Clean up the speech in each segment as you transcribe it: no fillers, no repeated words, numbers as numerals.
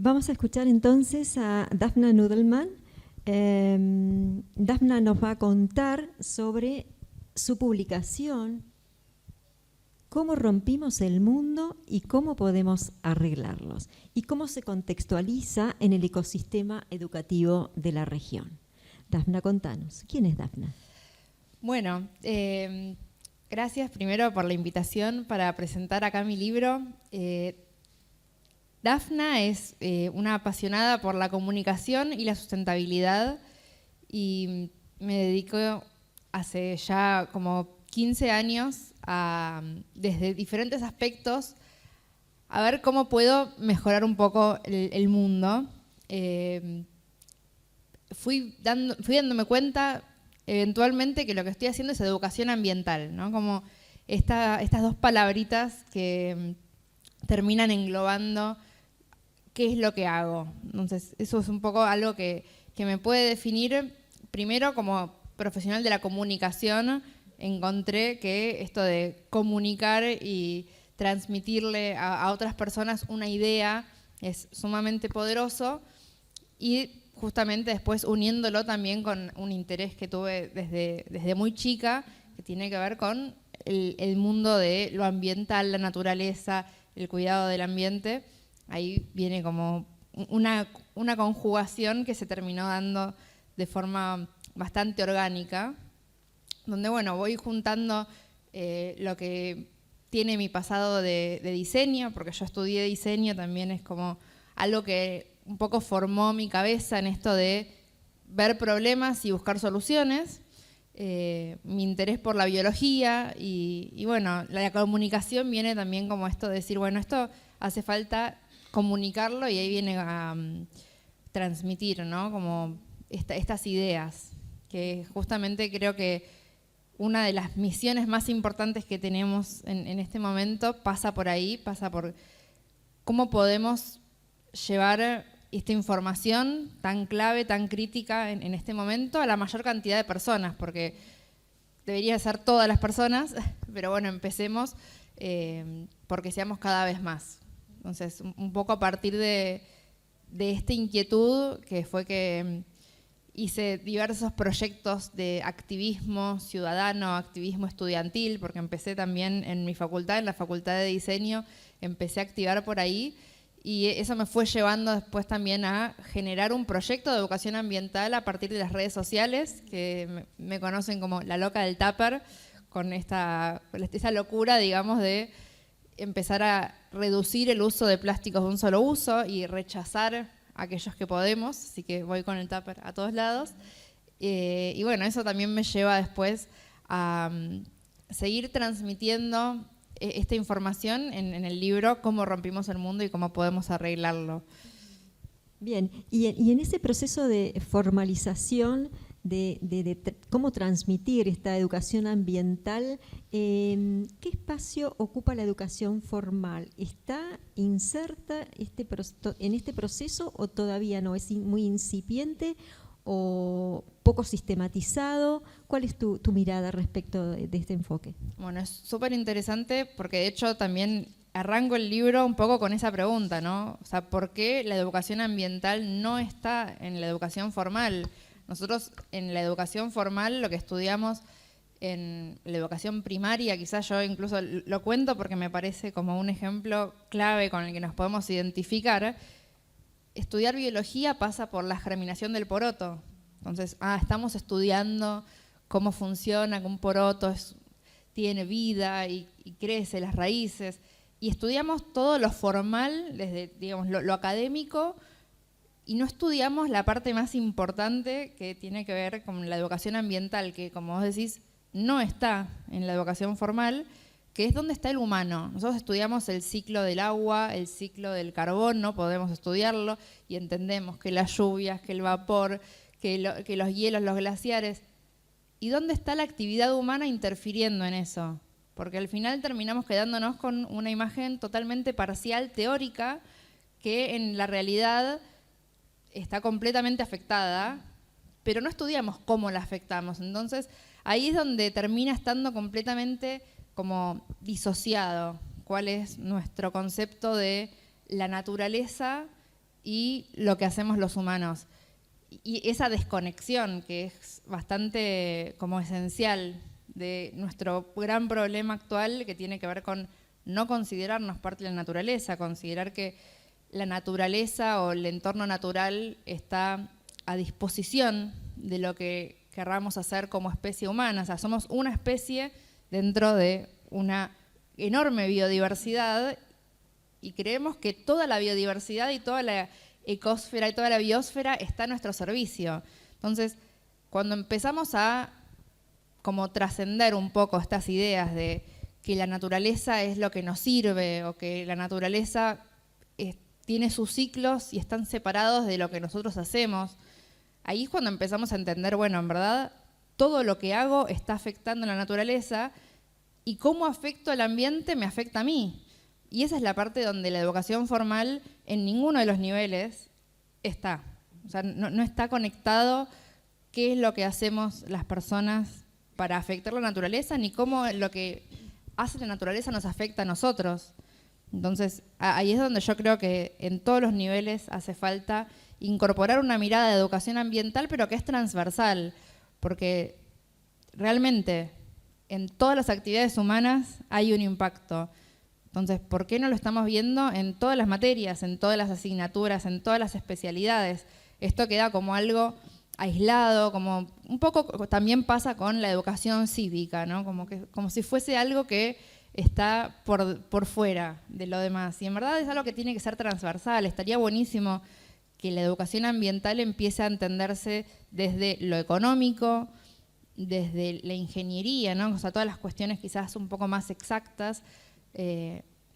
Vamos a escuchar entonces a Dafna Nudelman. Dafna nos va a contar sobre su publicación, cómo rompimos el mundo y cómo podemos arreglarlos, y cómo se contextualiza en el ecosistema educativo de la región. Dafna, contanos, ¿quién es Dafna? Bueno, gracias primero por la invitación para presentar acá mi libro. Dafna es una apasionada por la comunicación y la sustentabilidad y me dedico hace ya como 15 años desde diferentes aspectos a ver cómo puedo mejorar un poco el mundo. Fui dándome cuenta eventualmente que lo que estoy haciendo es educación ambiental, ¿no? Como estas dos palabritas que terminan englobando qué es lo que hago. Entonces, eso es un poco algo que me puede definir. Primero, como profesional de la comunicación, encontré que esto de comunicar y transmitirle a otras personas una idea es sumamente poderoso, y justamente después uniéndolo también con un interés que tuve desde muy chica, que tiene que ver con el mundo de lo ambiental, la naturaleza, el cuidado del ambiente. Ahí viene como una conjugación que se terminó dando de forma bastante orgánica, donde bueno, voy juntando lo que tiene mi pasado de diseño, porque yo estudié diseño, también es como algo que un poco formó mi cabeza en esto de ver problemas y buscar soluciones. Mi interés por la biología y bueno, la comunicación viene también como esto de decir, bueno, esto hace falta comunicarlo, y ahí viene a transmitir, ¿no? Como estas ideas, que justamente creo que una de las misiones más importantes que tenemos en este momento pasa por ahí, pasa por cómo podemos llevar esta información tan clave, tan crítica en este momento a la mayor cantidad de personas, porque debería ser todas las personas, pero bueno, empecemos porque seamos cada vez más. Entonces, un poco a partir de esta inquietud, que fue que hice diversos proyectos de activismo ciudadano, activismo estudiantil, porque empecé también en mi facultad, en la Facultad de Diseño, empecé a activar por ahí, y eso me fue llevando después también a generar un proyecto de educación ambiental a partir de las redes sociales, que me conocen como la loca del tupper, con esa locura, digamos, de empezar a reducir el uso de plásticos de un solo uso y rechazar aquellos que podemos, así que voy con el tupper a todos lados. Y bueno, eso también me lleva después a seguir transmitiendo esta información en el libro, Cómo rompimos el mundo y cómo podemos arreglarlo. Bien, y en ese proceso de formalización, de cómo transmitir esta educación ambiental, ¿qué espacio ocupa la educación formal? ¿Está inserta en este proceso o todavía no? ¿Es muy incipiente o poco sistematizado? ¿Cuál es tu mirada respecto de este enfoque? Bueno, es súper interesante porque de hecho también arranco el libro un poco con esa pregunta, ¿no? O sea, ¿por qué la educación ambiental no está en la educación formal? Nosotros en la educación formal lo que estudiamos en la educación primaria, quizás yo incluso lo cuento porque me parece como un ejemplo clave con el que nos podemos identificar. Estudiar biología pasa por la germinación del poroto. Entonces, estamos estudiando cómo funciona, que un poroto tiene vida y crece, las raíces. Y estudiamos todo lo formal, desde digamos, lo académico, y no estudiamos la parte más importante que tiene que ver con la educación ambiental, que como vos decís, no está en la educación formal, que es donde está el humano. Nosotros estudiamos el ciclo del agua, el ciclo del carbón, no podemos estudiarlo, y entendemos que las lluvias, que el vapor, que los hielos, los glaciares. ¿Y dónde está la actividad humana interfiriendo en eso? Porque al final terminamos quedándonos con una imagen totalmente parcial, teórica, que en la realidad está completamente afectada, pero no estudiamos cómo la afectamos. Entonces, ahí es donde termina estando completamente como disociado cuál es nuestro concepto de la naturaleza y lo que hacemos los humanos. Y esa desconexión que es bastante como esencial de nuestro gran problema actual, que tiene que ver con no considerarnos parte de la naturaleza, considerar que la naturaleza o el entorno natural está a disposición de lo que querramos hacer como especie humana. O sea, somos una especie dentro de una enorme biodiversidad y creemos que toda la biodiversidad y toda la ecosfera y toda la biosfera está a nuestro servicio. Entonces, cuando empezamos a como trascender un poco estas ideas de que la naturaleza es lo que nos sirve o que la naturaleza tiene sus ciclos y están separados de lo que nosotros hacemos, ahí es cuando empezamos a entender, bueno, en verdad, todo lo que hago está afectando a la naturaleza y cómo afecto al ambiente me afecta a mí. Y esa es la parte donde la educación formal en ninguno de los niveles está. O sea, no está conectado qué es lo que hacemos las personas para afectar la naturaleza, ni cómo lo que hace la naturaleza nos afecta a nosotros. Entonces, ahí es donde yo creo que en todos los niveles hace falta incorporar una mirada de educación ambiental, pero que es transversal, porque realmente en todas las actividades humanas hay un impacto. Entonces, ¿por qué no lo estamos viendo en todas las materias, en todas las asignaturas, en todas las especialidades? Esto queda como algo aislado, como un poco también pasa con la educación cívica, ¿no? Como si fuese algo que está por fuera de lo demás. Y en verdad es algo que tiene que ser transversal. Estaría buenísimo que la educación ambiental empiece a entenderse desde lo económico, desde la ingeniería, ¿no? O sea, todas las cuestiones quizás un poco más exactas,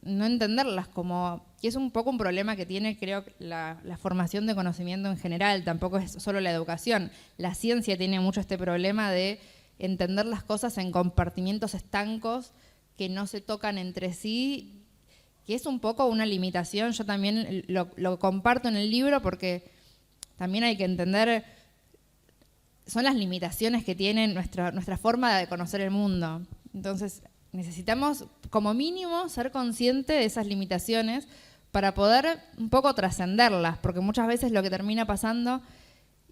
no entenderlas como, que es un poco un problema que tiene, creo, la formación de conocimiento en general, tampoco es solo la educación. La ciencia tiene mucho este problema de entender las cosas en compartimientos estancos que no se tocan entre sí, que es un poco una limitación. Yo también lo comparto en el libro porque también hay que entender, son las limitaciones que tiene nuestra forma de conocer el mundo. Entonces, necesitamos, como mínimo, ser conscientes de esas limitaciones para poder un poco trascenderlas, porque muchas veces lo que termina pasando,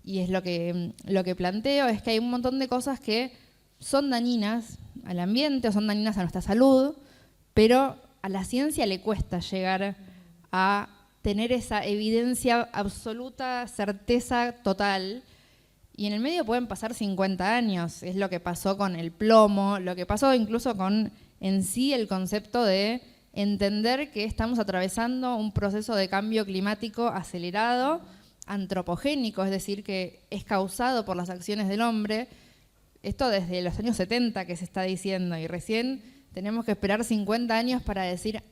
y es lo que planteo, es que hay un montón de cosas que son dañinas al ambiente o son dañinas a nuestra salud, pero a la ciencia le cuesta llegar a tener esa evidencia absoluta, certeza total. Y en el medio pueden pasar 50 años, es lo que pasó con el plomo, lo que pasó incluso con en sí el concepto de entender que estamos atravesando un proceso de cambio climático acelerado, antropogénico, es decir, que es causado por las acciones del hombre. Esto desde los años 70 que se está diciendo, y recién tenemos que esperar 50 años para decir,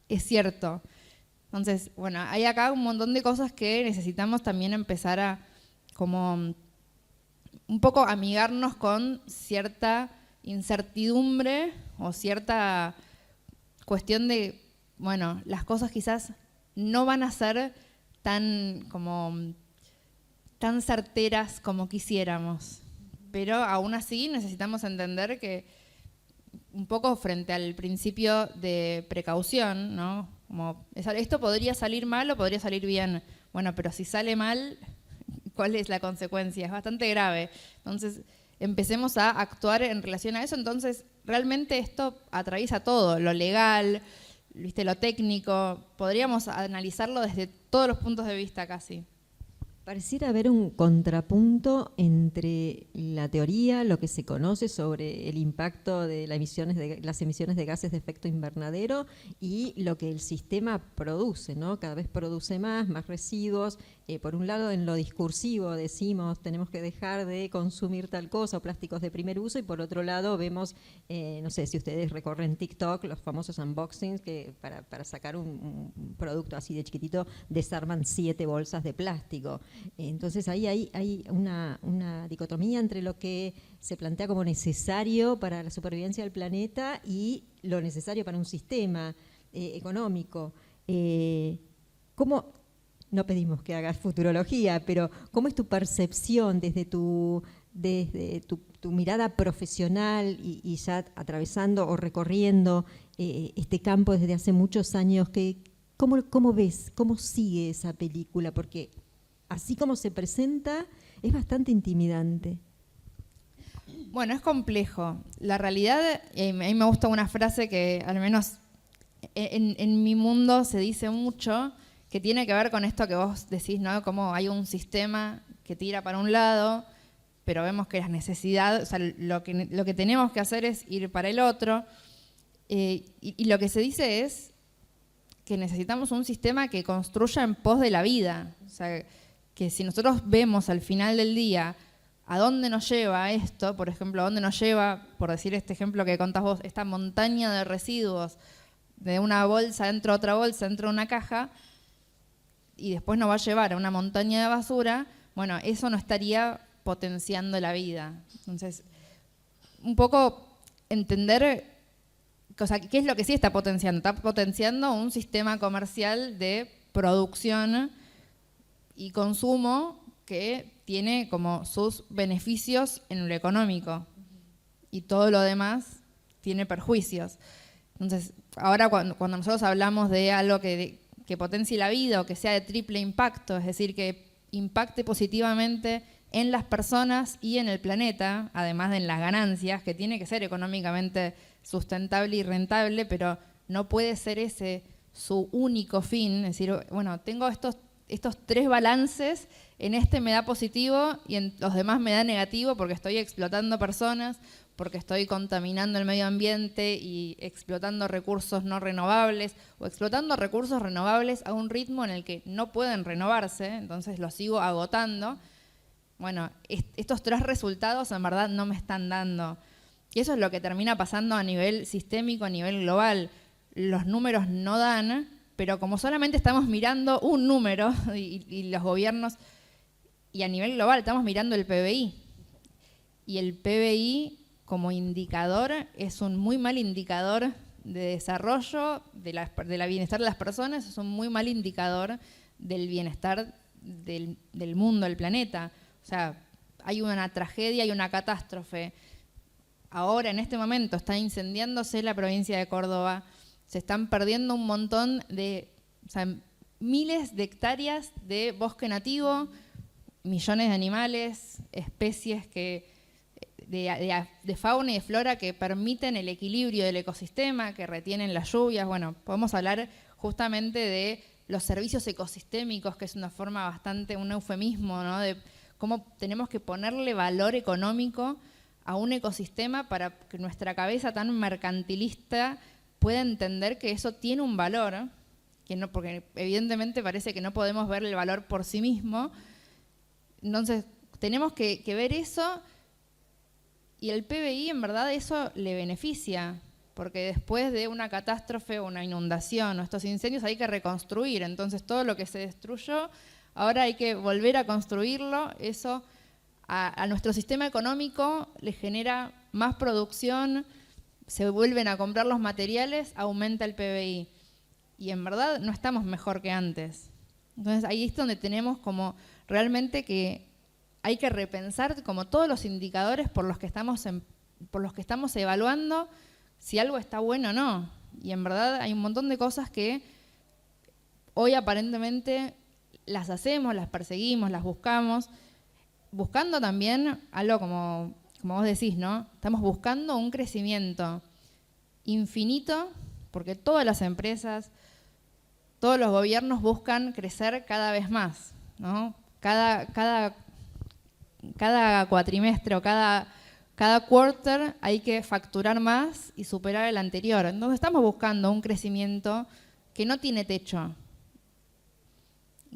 es cierto. Entonces, bueno, hay acá un montón de cosas que necesitamos también empezar a como un poco amigarnos con cierta incertidumbre o cierta cuestión de, bueno, las cosas quizás no van a ser tan certeras como quisiéramos, pero aún así necesitamos entender que un poco frente al principio de precaución, ¿no? Como esto podría salir mal o podría salir bien. Bueno, pero si sale mal, ¿cuál es la consecuencia? Es bastante grave. Entonces, empecemos a actuar en relación a eso. Entonces, realmente esto atraviesa todo, lo legal, ¿viste? Lo técnico. Podríamos analizarlo desde todos los puntos de vista casi. Pareciera haber un contrapunto entre la teoría, lo que se conoce sobre el impacto de las emisiones de gases de efecto invernadero y lo que el sistema produce, ¿no? Cada vez produce más residuos. Por un lado, en lo discursivo decimos tenemos que dejar de consumir tal cosa o plásticos de primer uso, y por otro lado vemos, no sé si ustedes recorren TikTok, los famosos unboxings que para sacar un producto así de chiquitito desarman 7 bolsas de plástico. Entonces ahí hay una dicotomía entre lo que se plantea como necesario para la supervivencia del planeta y lo necesario para un sistema económico. ¿Cómo? No pedimos que hagas futurología, pero ¿cómo es tu percepción desde tu mirada profesional y ya atravesando o recorriendo este campo desde hace muchos años? ¿Qué ¿Cómo ves, cómo sigue esa película? Porque así como se presenta, es bastante intimidante. Bueno, es complejo. La realidad, a mí me gusta una frase que al menos en mi mundo se dice mucho, que tiene que ver con esto que vos decís, ¿no? Como hay un sistema que tira para un lado, pero vemos que las necesidades, o sea, lo que tenemos que hacer es ir para el otro. Y lo que se dice es que necesitamos un sistema que construya en pos de la vida. O sea, que si nosotros vemos al final del día a dónde nos lleva esto, por ejemplo, a dónde nos lleva, por decir este ejemplo que contás vos, esta montaña de residuos de una bolsa dentro de otra bolsa, dentro de una caja, y después nos va a llevar a una montaña de basura, bueno, eso no estaría potenciando la vida. Entonces, un poco entender, o sea, qué es lo que sí está potenciando. Está potenciando un sistema comercial de producción y consumo que tiene como sus beneficios en lo económico y todo lo demás tiene perjuicios. Entonces, ahora cuando nosotros hablamos de algo que potencie la vida o que sea de triple impacto, es decir, que impacte positivamente en las personas y en el planeta, además de en las ganancias, que tiene que ser económicamente sustentable y rentable, pero no puede ser ese su único fin. Es decir, bueno, tengo estos 3 balances, en este me da positivo y en los demás me da negativo porque estoy explotando personas, porque estoy contaminando el medio ambiente y explotando recursos no renovables o explotando recursos renovables a un ritmo en el que no pueden renovarse, entonces los sigo agotando. Bueno, estos 3 resultados en verdad no me están dando. Y eso es lo que termina pasando a nivel sistémico, a nivel global. Los números no dan, pero como solamente estamos mirando un número y los gobiernos, y a nivel global estamos mirando el PBI. Y el PBI como indicador es un muy mal indicador de desarrollo, de la bienestar de las personas, es un muy mal indicador del bienestar del mundo, del planeta. O sea, hay una tragedia, hay una catástrofe. Ahora, en este momento, está incendiándose la provincia de Córdoba, se están perdiendo un montón de, o sea, miles de hectáreas de bosque nativo, millones de animales, especies de fauna y de flora que permiten el equilibrio del ecosistema, que retienen las lluvias. Bueno, podemos hablar justamente de los servicios ecosistémicos, que es una forma bastante, un eufemismo, ¿no? De cómo tenemos que ponerle valor económico a un ecosistema para que nuestra cabeza tan mercantilista pueda entender que eso tiene un valor, que no, porque evidentemente parece que no podemos ver el valor por sí mismo. Entonces, tenemos que ver eso, y el PBI en verdad eso le beneficia, porque después de una catástrofe o una inundación o estos incendios hay que reconstruir. Entonces, todo lo que se destruyó, ahora hay que volver a construirlo. Eso a nuestro sistema económico le genera más producción, se vuelven a comprar los materiales, aumenta el PBI. Y en verdad no estamos mejor que antes. Entonces ahí es donde tenemos como realmente que hay que repensar como todos los indicadores por los que estamos evaluando si algo está bueno o no. Y en verdad hay un montón de cosas que hoy aparentemente las hacemos, las perseguimos, las buscamos, buscando también algo como vos decís, ¿no? Estamos buscando un crecimiento infinito, porque todas las empresas, todos los gobiernos buscan crecer cada vez más, ¿no? Cada cuatrimestre o cada quarter hay que facturar más y superar el anterior. Entonces estamos buscando un crecimiento que no tiene techo.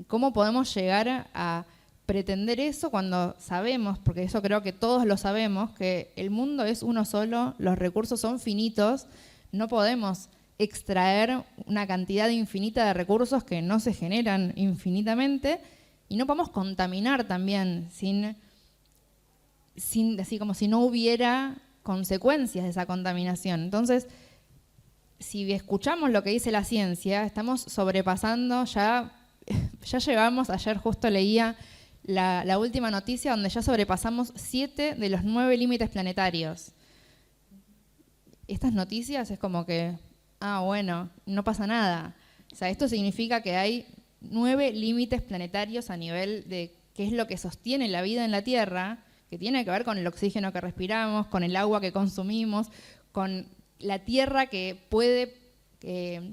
¿Cómo podemos llegar a pretender eso cuando sabemos, porque eso creo que todos lo sabemos, que el mundo es uno solo, los recursos son finitos, no podemos extraer una cantidad infinita de recursos que no se generan infinitamente, y no podemos contaminar también así como si no hubiera consecuencias de esa contaminación. Entonces, si escuchamos lo que dice la ciencia, estamos sobrepasando ya llevamos, ayer justo leía la última noticia donde ya sobrepasamos 7 de los 9 límites planetarios. Estas noticias es como que, bueno, no pasa nada. O sea, esto significa que hay 9 límites planetarios a nivel de qué es lo que sostiene la vida en la Tierra, que tiene que ver con el oxígeno que respiramos, con el agua que consumimos, con la tierra que puede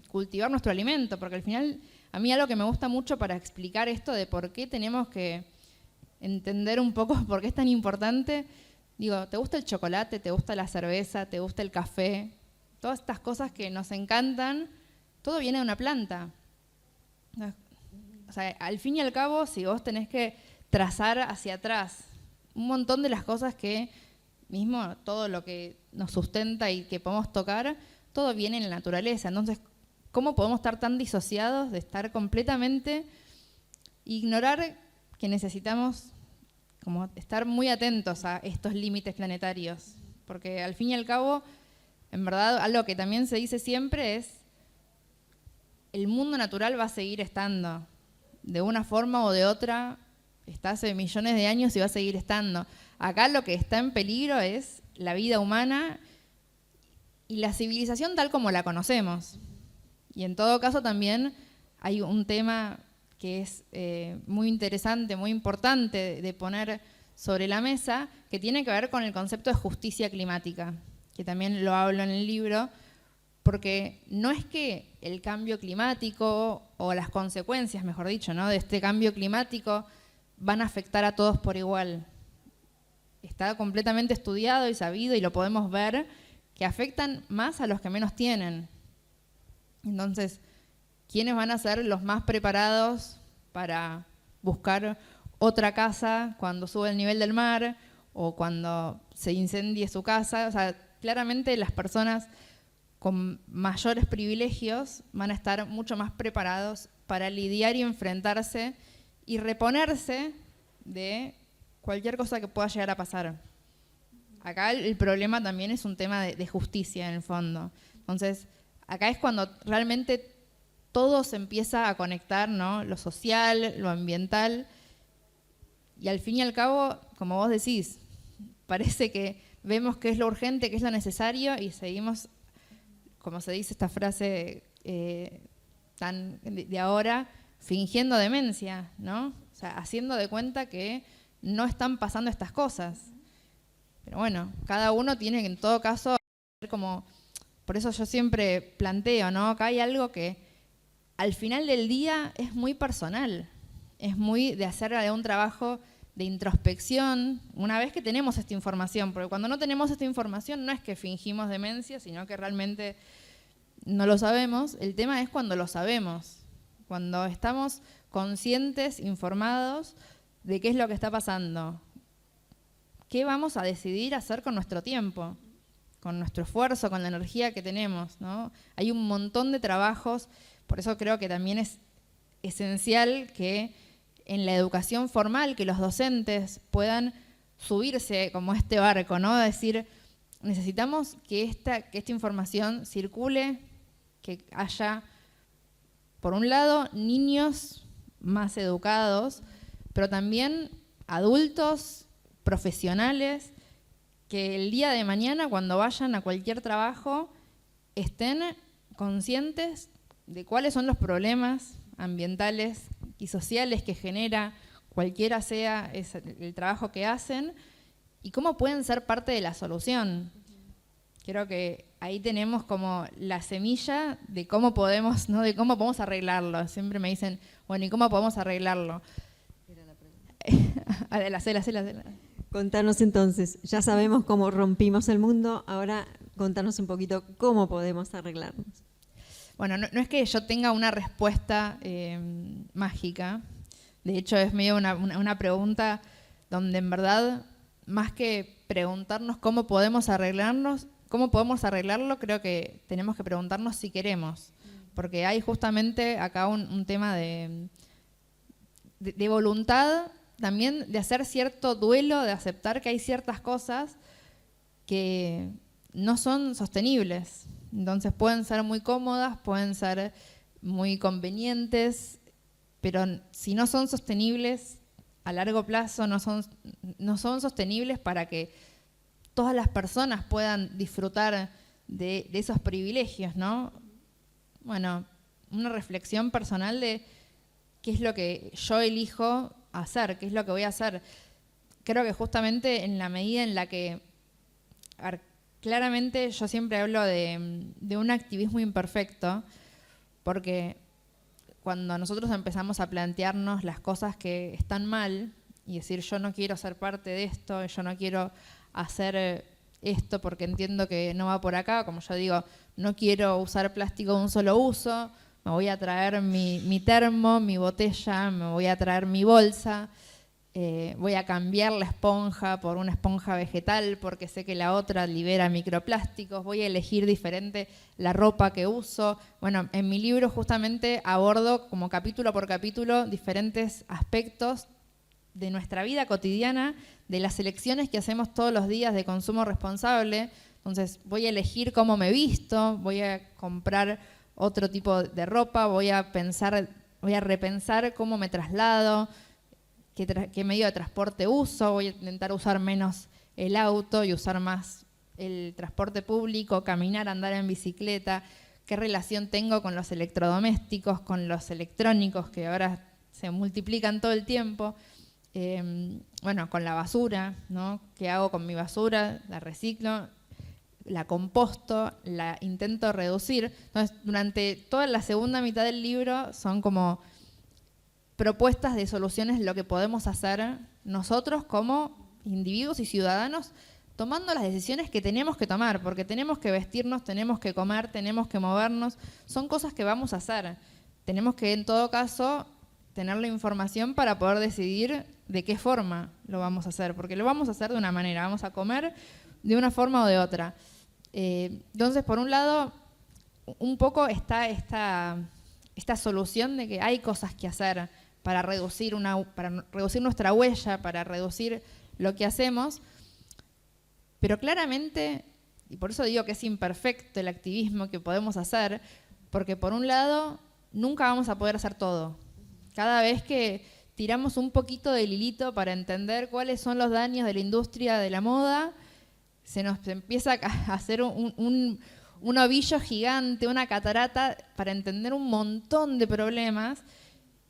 cultivar nuestro alimento, porque al final a mí algo que me gusta mucho para explicar esto de por qué tenemos que entender un poco por qué es tan importante, digo, ¿te gusta el chocolate? ¿Te gusta la cerveza? ¿Te gusta el café? Todas estas cosas que nos encantan, todo viene de una planta. O sea, al fin y al cabo, si vos tenés que trazar hacia atrás un montón de las cosas que, mismo todo lo que nos sustenta y que podemos tocar, todo viene en la naturaleza. Entonces, ¿cómo podemos estar tan disociados de estar completamente, ignorar que necesitamos como estar muy atentos a estos límites planetarios? Porque al fin y al cabo, en verdad, algo que también se dice siempre es, el mundo natural va a seguir estando, de una forma o de otra, está hace millones de años y va a seguir estando. Acá lo que está en peligro es la vida humana y la civilización tal como la conocemos. Y en todo caso también hay un tema que es muy interesante, muy importante de poner sobre la mesa, que tiene que ver con el concepto de justicia climática, que también lo hablo en el libro, porque no es que el cambio climático o las consecuencias, mejor dicho, ¿no?, de este cambio climático van a afectar a todos por igual. Está completamente estudiado y sabido y lo podemos ver que afectan más a los que menos tienen. Entonces, ¿quiénes van a ser los más preparados para buscar otra casa cuando sube el nivel del mar o cuando se incendie su casa? O sea, claramente las personas con mayores privilegios van a estar mucho más preparados para lidiar y enfrentarse y reponerse de cualquier cosa que pueda llegar a pasar. Acá el problema también es un tema de justicia en el fondo. Entonces, acá es cuando realmente todo se empieza a conectar, ¿no?, lo social, lo ambiental, y al fin y al cabo, como vos decís, parece que vemos qué es lo urgente, qué es lo necesario, y seguimos, como se dice esta frase tan de ahora, fingiendo demencia, ¿no? O sea, haciendo de cuenta que no están pasando estas cosas. Pero bueno, cada uno tiene que en todo caso, como, por eso yo siempre planteo, ¿no?, acá hay algo que al final del día es muy personal, es muy de hacer un trabajo de introspección una vez que tenemos esta información, porque cuando no tenemos esta información no es que fingimos demencia, sino que realmente no lo sabemos. El tema es cuando lo sabemos, cuando estamos conscientes, informados de qué es lo que está pasando, qué vamos a decidir hacer con nuestro tiempo, con nuestro esfuerzo, con la energía que tenemos, ¿no? Hay un montón de trabajos, por eso creo que también es esencial que en la educación formal, que los docentes puedan subirse como este barco, ¿no? Decir, necesitamos que esta información circule, que haya, por un lado, niños más educados, pero también adultos, profesionales, que el día de mañana, cuando vayan a cualquier trabajo, estén conscientes de cuáles son los problemas ambientales y sociales que genera cualquiera sea el trabajo que hacen y cómo pueden ser parte de la solución. Creo que ahí tenemos como la semilla de cómo podemos, ¿no?, de cómo podemos arreglarlo. Siempre me dicen, bueno, ¿y cómo podemos arreglarlo? Era la pregunta. Hacela. Contanos entonces, ya sabemos cómo rompimos el mundo, ahora contanos un poquito cómo podemos arreglarnos. Bueno, no es que yo tenga una respuesta mágica, de hecho es medio una pregunta donde en verdad, más que preguntarnos cómo podemos arreglarlo, creo que tenemos que preguntarnos si queremos, porque hay justamente acá un tema de voluntad, también de hacer cierto duelo, de aceptar que hay ciertas cosas que no son sostenibles. Entonces pueden ser muy cómodas, pueden ser muy convenientes, pero si no son sostenibles a largo plazo, no son sostenibles para que todas las personas puedan disfrutar de esos privilegios, ¿no? Bueno, una reflexión personal de qué es lo que yo elijo hacer, qué es lo que voy a hacer. Creo que justamente en la medida en la que, claramente yo siempre hablo de un activismo imperfecto, porque cuando nosotros empezamos a plantearnos las cosas que están mal y decir yo no quiero ser parte de esto, yo no quiero hacer esto porque entiendo que no va por acá, como yo digo, no quiero usar plástico de un solo uso, me voy a traer mi termo, mi botella, me voy a traer mi bolsa, voy a cambiar la esponja por una esponja vegetal porque sé que la otra libera microplásticos, voy a elegir diferente la ropa que uso. Bueno, en mi libro justamente abordo como capítulo por capítulo diferentes aspectos de nuestra vida cotidiana, de las elecciones que hacemos todos los días de consumo responsable. Entonces voy a elegir cómo me visto, voy a comprar otro tipo de ropa, voy a repensar cómo me traslado, qué medio de transporte uso, voy a intentar usar menos el auto y usar más el transporte público, caminar, andar en bicicleta, qué relación tengo con los electrodomésticos, con los electrónicos que ahora se multiplican todo el tiempo. Bueno, con la basura, ¿no? ¿Qué hago con mi basura? La reciclo, la composto, la intento reducir. Entonces, durante toda la segunda mitad del libro son como propuestas de soluciones de lo que podemos hacer nosotros como individuos y ciudadanos tomando las decisiones que tenemos que tomar, porque tenemos que vestirnos, tenemos que comer, tenemos que movernos, son cosas que vamos a hacer. Tenemos que, en todo caso, tener la información para poder decidir de qué forma lo vamos a hacer, porque lo vamos a hacer de una manera, vamos a comer de una forma o de otra. Entonces, por un lado, un poco está esta solución de que hay cosas que hacer para reducir nuestra huella, para reducir lo que hacemos, pero claramente, y por eso digo que es imperfecto el activismo que podemos hacer, porque por un lado, nunca vamos a poder hacer todo. Cada vez que tiramos un poquito del hilito para entender cuáles son los daños de la industria de la moda, se nos empieza a hacer un ovillo gigante, una catarata para entender un montón de problemas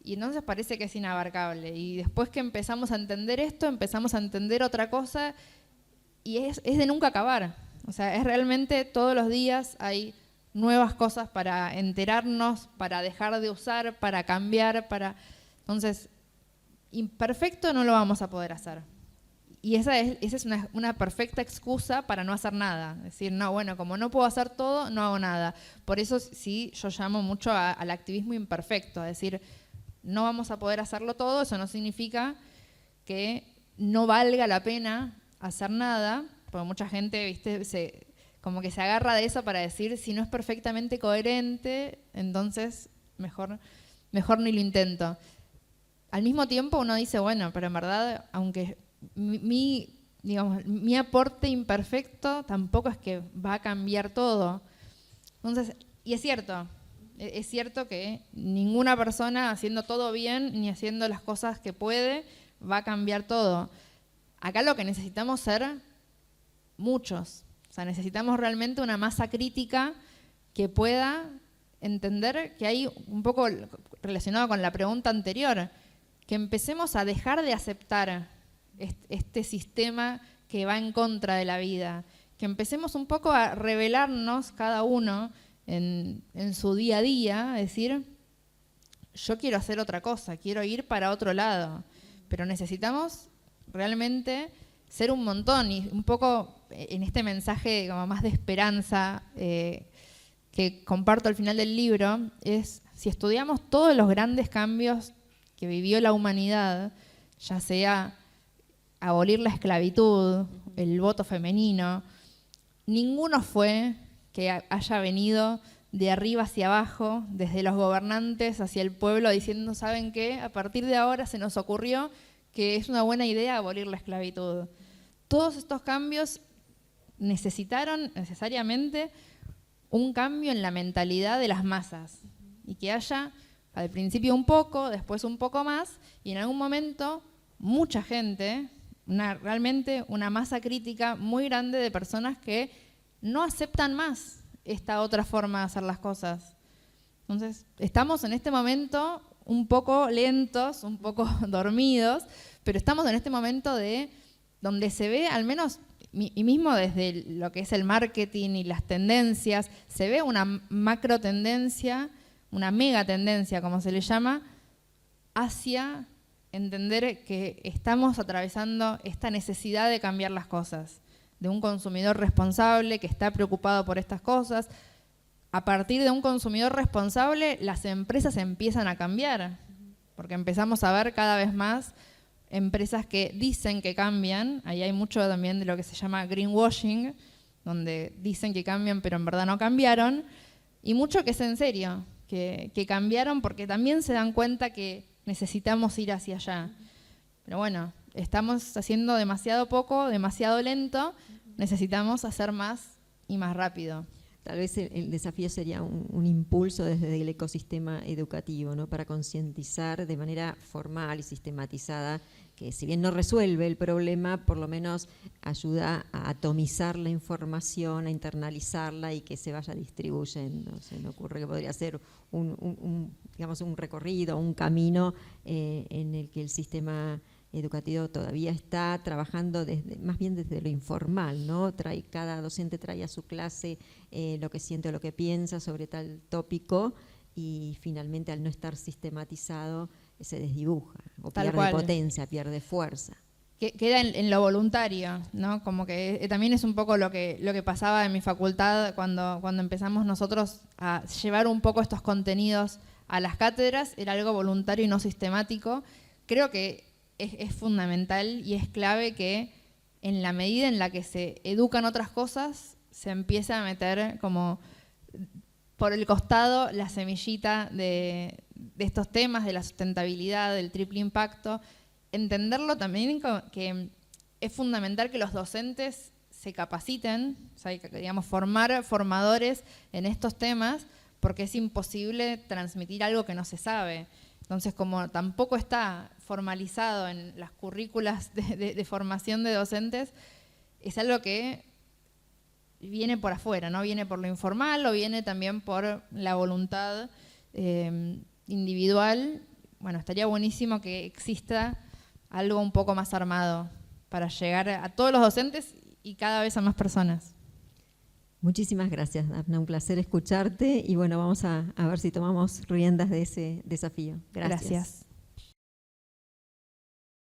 y entonces parece que es inabarcable. Y después que empezamos a entender esto, empezamos a entender otra cosa y es de nunca acabar. O sea, es realmente todos los días hay nuevas cosas para enterarnos, para dejar de usar, para cambiar, Entonces, imperfecto no lo vamos a poder hacer. Y esa es una perfecta excusa para no hacer nada. Es decir, no, bueno, como no puedo hacer todo, no hago nada. Por eso sí, yo llamo mucho al activismo imperfecto. Es decir, no vamos a poder hacerlo todo, eso no significa que no valga la pena hacer nada, porque mucha gente, ¿viste?, como que se agarra de eso para decir, si no es perfectamente coherente, entonces mejor ni lo intento. Al mismo tiempo uno dice, bueno, pero en verdad, aunque mi aporte imperfecto tampoco es que va a cambiar todo. Entonces, y es cierto que ninguna persona haciendo todo bien ni haciendo las cosas que puede va a cambiar todo. Acá lo que necesitamos ser muchos. O sea, necesitamos realmente una masa crítica que pueda entender que hay un poco relacionado con la pregunta anterior, que empecemos a dejar de aceptar este sistema que va en contra de la vida, que empecemos un poco a revelarnos cada uno en su día a día, decir, yo quiero hacer otra cosa, quiero ir para otro lado, pero necesitamos realmente ser un montón y un poco en este mensaje como más de esperanza que comparto al final del libro es, si estudiamos todos los grandes cambios que vivió la humanidad, ya sea abolir la esclavitud, el voto femenino, ninguno fue que haya venido de arriba hacia abajo, desde los gobernantes hacia el pueblo, diciendo, ¿saben qué? A partir de ahora se nos ocurrió que es una buena idea abolir la esclavitud. Todos estos cambios necesitaron necesariamente un cambio en la mentalidad de las masas y que haya al principio un poco, después un poco más y en algún momento mucha gente, realmente una masa crítica muy grande de personas que no aceptan más esta otra forma de hacer las cosas. Entonces, estamos en este momento un poco lentos, un poco dormidos, pero estamos en este momento donde se ve, al menos, y mismo desde lo que es el marketing y las tendencias, se ve una macro tendencia, una mega tendencia, como se le llama, hacia entender que estamos atravesando esta necesidad de cambiar las cosas, de un consumidor responsable que está preocupado por estas cosas. A partir de un consumidor responsable, las empresas empiezan a cambiar, porque empezamos a ver cada vez más empresas que dicen que cambian. Ahí hay mucho también de lo que se llama greenwashing, donde dicen que cambian, pero en verdad no cambiaron. Y mucho que es en serio, que cambiaron porque también se dan cuenta que necesitamos ir hacia allá. Pero bueno, estamos haciendo demasiado poco, demasiado lento, necesitamos hacer más y más rápido. Tal vez el desafío sería un impulso desde el ecosistema educativo, ¿no? Para concientizar de manera formal y sistematizada, que si bien no resuelve el problema, por lo menos ayuda a atomizar la información, a internalizarla y que se vaya distribuyendo. Se me ocurre que podría ser digamos, un recorrido, un camino en el que el sistema educativo todavía está trabajando más bien desde lo informal, ¿no? Cada docente trae a su clase lo que siente o lo que piensa sobre tal tópico y finalmente al no estar sistematizado se desdibuja o pierde potencia, pierde fuerza. Queda en lo voluntario, ¿no? Como que también es un poco lo que pasaba en mi facultad cuando empezamos nosotros a llevar un poco estos contenidos a las cátedras, era algo voluntario y no sistemático. Creo que es fundamental y es clave que en la medida en la que se educan otras cosas, se empieza a meter como por el costado la semillita de estos temas, de la sustentabilidad, del triple impacto. Entenderlo también que es fundamental que los docentes se capaciten, o sea, digamos, formar formadores en estos temas, porque es imposible transmitir algo que no se sabe. Entonces, como tampoco está formalizado en las currículas de formación de docentes, es algo que viene por afuera, ¿no? Viene por lo informal o viene también por la voluntad individual. Bueno, estaría buenísimo que exista algo un poco más armado para llegar a todos los docentes y cada vez a más personas. Muchísimas gracias, Dafna. Un placer escucharte y bueno, vamos a ver si tomamos riendas de ese desafío. Gracias.